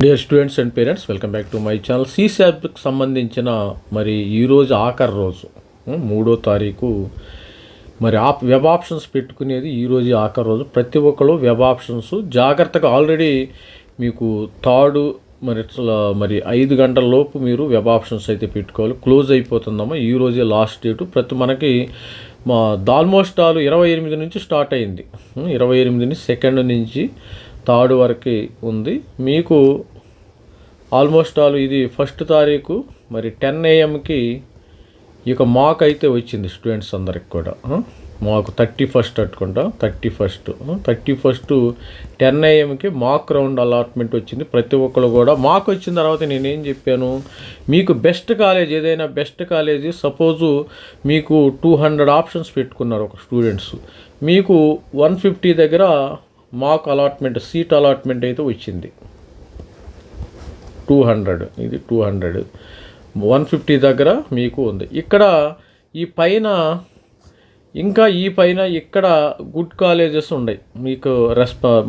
Dear students and parents, welcome back to my channel. సిశాట్కి సంబంధించిన మరి ఈరోజు ఆఖరి రోజు 3వ తారీఖు. మరి వెబ్ ఆప్షన్స్ పెట్టుకునేది ఈరోజు ఆఖరి రోజు. ప్రతి ఒక్కరు వెబ్ ఆప్షన్స్ జాగ్రత్తగా ఆల్రెడీ మీకు థర్డ్ మరి 5 గంటల లోపు మీరు వెబ్ ఆప్షన్స్ అయితే పెట్టుకోవాలి. క్లోజ్ అయిపోతుందమ్మా, ఈరోజే లాస్ట్ డేటు. మనకి ఆల్మోస్ట్ 28 నుంచి స్టార్ట్ అయింది. 28 సెకండ్ నుంచి థర్డ్ వరకు ఉంది. మీకు ఆల్మోస్ట్ ఇది 1st తారీఖు మరి 10 AM ఇక మాక్ అయితే వచ్చింది స్టూడెంట్స్ అందరికి కూడా. మాకు 31st అనుకుంటా, 31st 10 AM mock round allotment వచ్చింది. ప్రతి ఒక్కరు కూడా మాక్ వచ్చిన తర్వాత నేనేం చెప్పాను, మీకు బెస్ట్ కాలేజ్ ఏదైనా బెస్ట్ కాలేజీ సపోజు మీకు 200 ఆప్షన్స్ పెట్టుకున్నారు ఒక స్టూడెంట్స్, మీకు 150 దగ్గర మాక్ అలాట్మెంట్ సీట్ అలాట్మెంట్ అయితే వచ్చింది. 200 ఇది 200 150 దగ్గర మీకు ఉంది. ఇక్కడ ఈ పైన ఇక్కడ గుడ్ కాలేజెస్ ఉన్నాయి మీకు.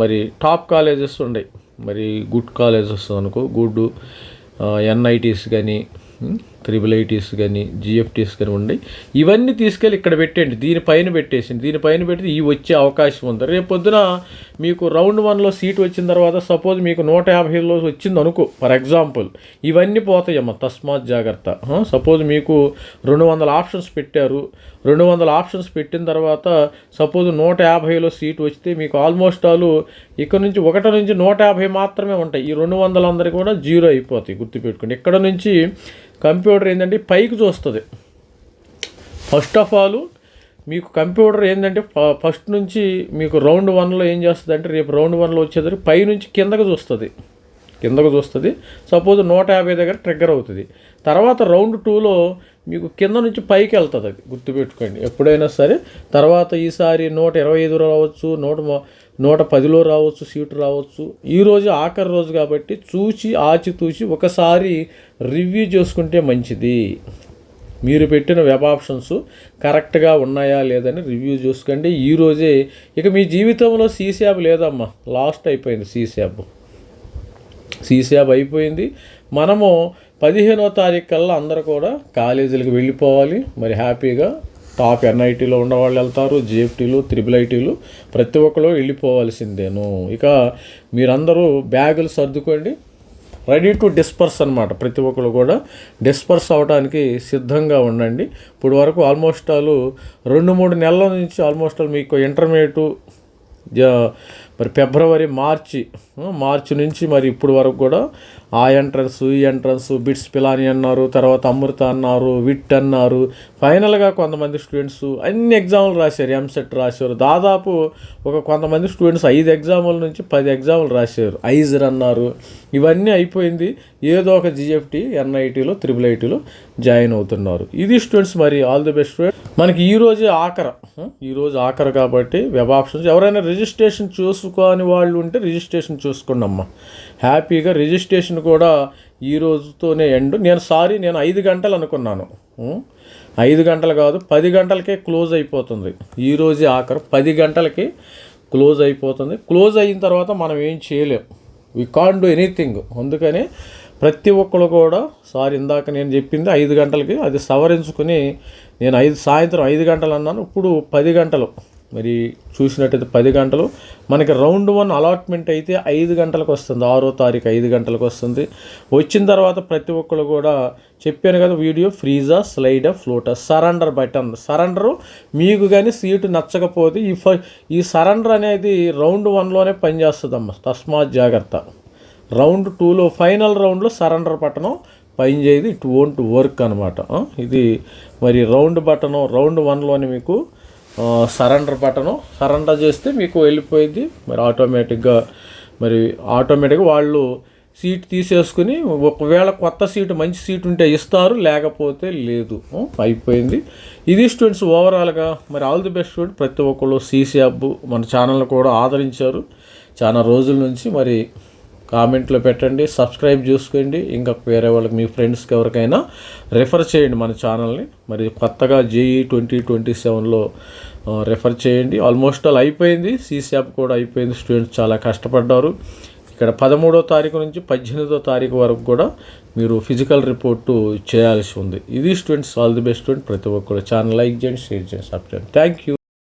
మరి టాప్ కాలేజెస్ ఉన్నాయి, మరి గుడ్ కాలేజెస్ అనుకో, గుడ్ NITs కానీ IIITs కానీ GFTs కానీ ఉన్నాయి. ఇవన్నీ తీసుకెళ్ళి ఇక్కడ పెట్టండి, దీనిపైన పెడితే ఇవి వచ్చే అవకాశం ఉంది. రేపొద్దున మీకు రౌండ్ 1లో సీట్ వచ్చిన తర్వాత సపోజ్ మీకు 150లో వచ్చింది అనుకో ఫర్ ఎగ్జాంపుల్, ఇవన్నీ పోతాయమ్మ, తస్మాత్ జాగ్రత్త. సపోజ్ మీకు 200 ఆప్షన్స్ పెట్టారు, 200 ఆప్షన్స్ పెట్టిన తర్వాత సపోజ్ 150లో సీట్ వస్తే మీకు ఆల్మోస్ట్ ఇక్కడ నుంచి 1 నుంచి 150 మాత్రమే ఉంటాయి. ఈ 200 అందరికీ కూడా జీరో అయిపోతాయి, గుర్తుపెట్టుకోండి. ఇక్కడ నుంచి కంప్యూటర్ ఏంటంటే పైకి చూస్తుంది. ఫస్ట్ ఆఫ్ ఆల్ మీకు కంప్యూటర్ ఏంటంటే ఫస్ట్ నుంచి మీకు రౌండ్ 1లో ఏం చేస్తుంది అంటే, రేపు రౌండ్ 1లో వచ్చేసరికి పై నుంచి కిందకు చూస్తుంది. సపోజ్ 150 దగ్గర ట్రిగ్గర్ అవుతుంది. తర్వాత రౌండ్ 2లో మీకు కింద నుంచి పైకి వెళ్తుంది. అది గుర్తుపెట్టుకోండి ఎప్పుడైనా సరే. తర్వాత ఈసారి 125 రావచ్చు, 110లో రావచ్చు, సీటు రావచ్చు. ఈరోజు ఆఖరి రోజు కాబట్టి ఆచితూచి ఒకసారి రివ్యూ చేసుకుంటే మంచిది. మీరు పెట్టిన వెబ్ ఆప్షన్స్ కరెక్ట్గా ఉన్నాయా లేదని రివ్యూ చూసుకోండి ఈరోజే. ఇక మీ జీవితంలో సిశాట్ లేదమ్మా, లాస్ట్ అయిపోయింది. సిశాట్ అయిపోయింది. మనము 15వ తారీఖు కల్లా అందరూ కూడా కాలేజీలకు వెళ్ళిపోవాలి. మరి హ్యాపీగా టాప్ NITలో ఉన్నవాళ్ళు వెళ్తారు, GFTలు IIITలు ప్రతి ఒక్కరు వెళ్ళిపోవాల్సిందేను. ఇక మీరందరూ బ్యాగులు సర్దుకోండి, రెడీ టు డిస్పర్స్ అనమాట. ప్రతి ఒక్కరు కూడా డిస్పర్స్ అవడానికి సిద్ధంగా ఉండండి. ఇప్పుడు వరకు ఆల్మోస్ట్ 2-3 నెలల నుంచి ఆల్మోస్ట్ మీకు ఇంటర్మీడియట్ మరి ఫిబ్రవరి మార్చి నుంచి మరి ఇప్పుడు వరకు కూడా ఆ ఎంట్రన్స్ ఈ ఎంట్రన్స్ బిట్స్ పిలాని అన్నారు, తర్వాత అమృత అన్నారు, విట్ అన్నారు. ఫైనల్గా కొంతమంది స్టూడెంట్స్ అన్ని ఎగ్జాములు రాశారు, ఎంసెట్ రాశారు. దాదాపు కొంతమంది స్టూడెంట్స్ 5 ఎగ్జాముల నుంచి 10 ఎగ్జాములు రాశారు. ఐజర్ అన్నారు. ఇవన్నీ అయిపోయింది. ఏదో ఒక GFT NITలో IIITలో జాయిన్ అవుతున్నారు. ఇది స్టూడెంట్స్. మరి ఆల్ ది బెస్ట్ స్టూడెంట్స్. మనకి ఈరోజు ఆఖరు కాబట్టి వెబ్ ఆప్షన్స్ ఎవరైనా రిజిస్ట్రేషన్ చూసుకోని వాళ్ళు ఉంటే రిజిస్ట్రేషన్ చూసుకోండి అమ్మా. హ్యాపీగా రిజిస్ట్రేషన్ కూడా ఈ రోజుతోనే ఎండ్. నేను 5 గంటలు అనుకున్నాను. 5 గంటలు కాదు, 10 గంటలకే క్లోజ్ అయిపోతుంది. ఈరోజు ఆఖరు 10 గంటలకి క్లోజ్ అయిపోతుంది. క్లోజ్ అయిన తర్వాత మనం ఏం చేయలేం, వి కాంట్ డూ ఎనీథింగ్. అందుకని ప్రతి ఒక్కరు కూడా ఇందాక నేను చెప్పింది 5 గంటలకి అది సవరించుకుని నేను సాయంత్రం 5 గంటలు అన్నాను, ఇప్పుడు 10 గంటలు. మరి చూసినట్టయితే 10 గంటలు. మనకి రౌండ్ 1 అలాట్మెంట్ అయితే 5 గంటలకు వస్తుంది. 6వ తారీఖు 5 గంటలకు వస్తుంది. వచ్చిన తర్వాత ప్రతి ఒక్కరు కూడా చెప్పాను కదా వీడియో, ఫ్రీజా, స్లైడా, ఫ్లోటా, సరెండర్ బటన్. సరెండరు మీకు కానీ సీటు నచ్చకపోతే ఈ సరెండర్ అనేది రౌండ్ 1లోనే పనిచేస్తుందమ్మా, తస్మాత్ జాగ్రత్త. రౌండ్ 2లో ఫైనల్ రౌండ్లో సరెండర్ బటను పనిచేయదు, ఇట్ వోంట్ వర్క్ అనమాట. ఇది మరి రౌండ్ 1లోనే మీకు సరెండర్ చేస్తే మీకు వెళ్ళిపోయింది. మరి ఆటోమేటిక్గా వాళ్ళు సీట్ తీసేసుకుని, ఒకవేళ కొత్త సీటు మంచి సీటు ఉంటే ఇస్తారు, లేకపోతే లేదు. అయిపోయింది. ఇది స్టూడెంట్స్ ఓవరాల్గా. మరి ఆల్ ది బెస్ట్ స్టూడెంట్. ప్రతి ఒక్కళ్ళు సిశాట్ మన ఛానల్ని కూడా ఆదరించారు చాలా రోజుల నుంచి. మరి కామెంట్లో పెట్టండి, సబ్స్క్రైబ్ చేసుకోండి. ఇంకా వేరే వాళ్ళకి మీ ఫ్రెండ్స్కి ఎవరికైనా రెఫర్ చేయండి మన ఛానల్ని. మరి కొత్తగా JEE 2027లో రెఫర్ చేయండి. ఆల్మోస్ట్ అయిపోయింది. సిశాట్ కూడా అయిపోయింది. స్టూడెంట్స్ చాలా కష్టపడ్డారు. ఇక్కడ 13వ తారీఖు నుంచి 18వ తారీఖు వరకు కూడా మీరు ఫిజికల్ రిపోర్టు చేయాల్సి ఉంది. ఇది students, all the best student. ప్రతి ఒక్కరు ఛానల్ లైక్ చేయండి, షేర్ చేయండి, సబ్స్క్రైబ్. Thank you.